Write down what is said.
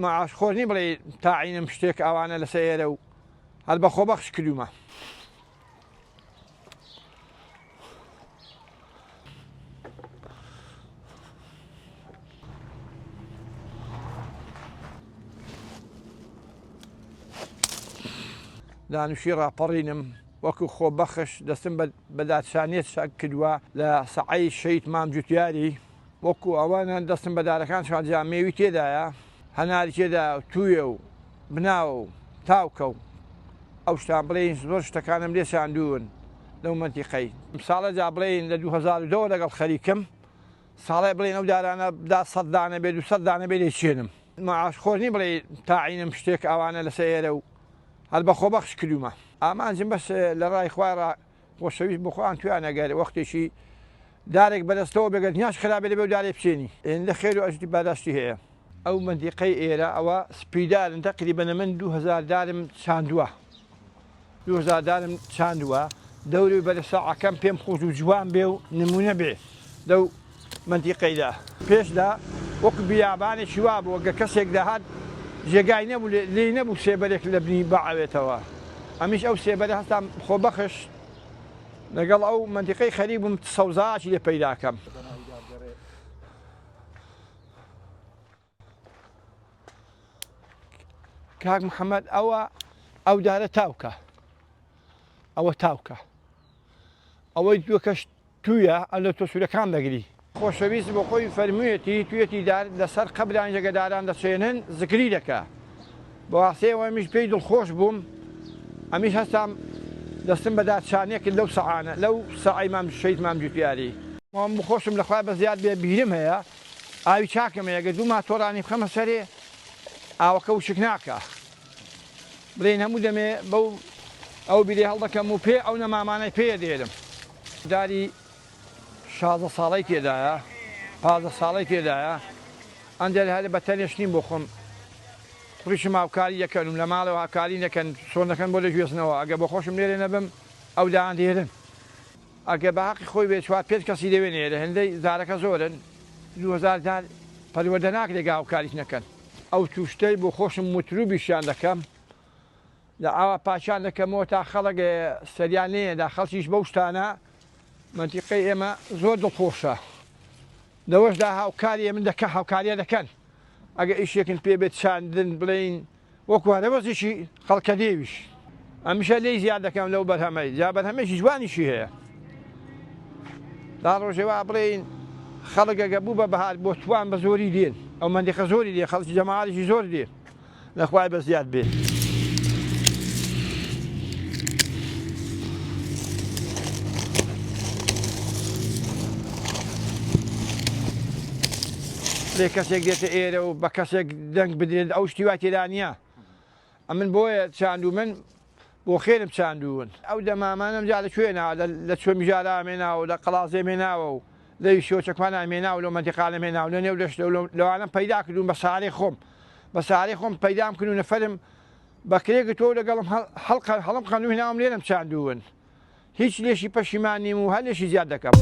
معاش خۆرنی بڵێ تاعینم شتێک ئەوانە لەسەر ئێرە و هەر بە خۆبەخش کردومە. دانوشی ڕاپەڕینم وەکو خۆبەخش دەستم بە دادشانێت شەک کردووە لە سەعەی شەید مام جوتیاری وەکو ئەوانە دەستم بە دارەکان شانجا مێوی تێدایە هەناری تێدا توویە و بناوە و تاوکە و ئەو شتان بڵێن زۆر شتەکانم لێ ساندوون لەو مەنتیقەی ساڵە جا بڵێن لە 2002 لەگەڵ خەریکم ساڵی بڵێن ئەو دارانە دا 100 دانە بێت و 100 دانە بێ لێچێنم معاش خۆرنی بڵێ تاعینم شتێک ئەوانە لەسەر ئێرە و هەر بە خۆبەخش کردومە ئامانجم بەس لە ڕای خوارە خۆشەویست بخۆیان تویان ئەگەر وەختێکی دارێک بەدەستەوە بێگەت نیاش خراپێ لەبێ و دارێ بچێنی ئێندە خێر و ئەژی باداشتی هەیە ئەو مەنتیقەی ئێرە ئەوە سپیدارن تەقریبەن من 2000 دارم چاندووە 2000 دارم چاندووە دەوری بەرەساعەکەم پێم خۆش و جوان بێ و نمونە بێ لەو مەنتیقەیدا پێشدا وەکو بیابانێکی وا بووە گە کەسێک داهات جێگای نەبوو لێ نەبوو سێبەرێک لە بنی بەعاوێتەوە ئەمیش ئەو سێبەرە هەستام خۆبەخش لەگەڵ ئەو مەنتیقەی خەریک بووم سەوزاچی لێ پەیداکەم کاک محەممەد ئەو دارە تاوکە ئەوە تاوکە ئەوەی دووەکەش تویە ئە لە تۆ سوورەکان دەگری خۆشەویست بۆ خۆی فەرموویەتی توێتی دار لەسەر قەبران جێگەداران دەچێنن زگری دەکا بە واسەیەوە ئەمیش پێی دڵخۆش بووم ئەمیش هەستام دەستم بە دادشانێکرد لەو سەعانە لەو سەعەی مام شەید مام جوتیاری خۆشم لەخوای بە زیاد بێ بیرم هەیە ئاوی چاکم هەیە گە دوو ماتۆڕانی بخەمە سەرێ ئاوەکە وشک ناکە بڵێن هەموو دەمێ بەو ئەو بیرێ هەڵدەکەم و پێ ئەو نەمامانەی پێ دێرم داری 16 ساڵی تێدایە 15 ساڵی تێدایە ئەندێ هەرە بە تەنێش نیم بۆ خۆم ڕیشم هاوکاری دەکەن و لە ماڵەوە هاوکاری دەکەن سۆن دەکەن بۆ لە گوێستنەوە ئەگە بۆ خۆشم لێرە نەبم ئەو دایان دێرن ئەگە بە حەقی خۆی بێت چوار پێنج کەسی دەوێنێرە هەندەی زارەکە زۆرن 2000 دار پەروەردە ناکرێ هاوکاریش نەکەن ئەو توشتەی بۆ خۆشم متروبیشیان دەکەم لە ئاوا پاچان دەکەمەوە تا خەڵک سەریان لێدا خەڵکیش بەو شتانە مەنتیقەی ئێمە زۆر دڵخۆشە لەوەشدا هاوکاری من دەکە هاوکاریە دەکەن ئەگە ئیشێکن پێ بێت چاندن بڵێن وەکووارە وەزیشی خەڵکە دێویش ئەمیشە لێی زیاد دەکەم لەو بەرهەمەی جا بەرهەمێکی جوانیشی هەیە دا ڕۆژێوا بڵێن خەڵکەگە بوو بە بەهار بۆ توان بە زۆری دێن ئەو مەندیقە زۆری دێ خەڵکی جەماعەتیشی زۆر دێ لەخوای بە زیاد بێ لێ کەسێک دێتە ئێرە و بە کەسێک دەنگ بدرێت ئەو شتی وا تێدا نییە ئەمن بۆیە چاندوو من بۆ خێرم چاندوون ئەو دەمامانم جا لەکوێناوە لە چۆ میژارە مێناوە لە قەڵازێ مێناوە و لەوی شۆچەکمان مێناوە لەو مەنتیقانە مێناوە لە نێو دەشت لەوانم پەیدا کردوون بە سارەی خۆم بە سارەی خۆم پەیدام کردو نەفەرم بەکرێک تۆ لەگەڵم هەڵم خەنووی ناوم لێرم چاندوون هیچ لێشی پەشیمان نیم و هەر لێشی زیاد دەکەم.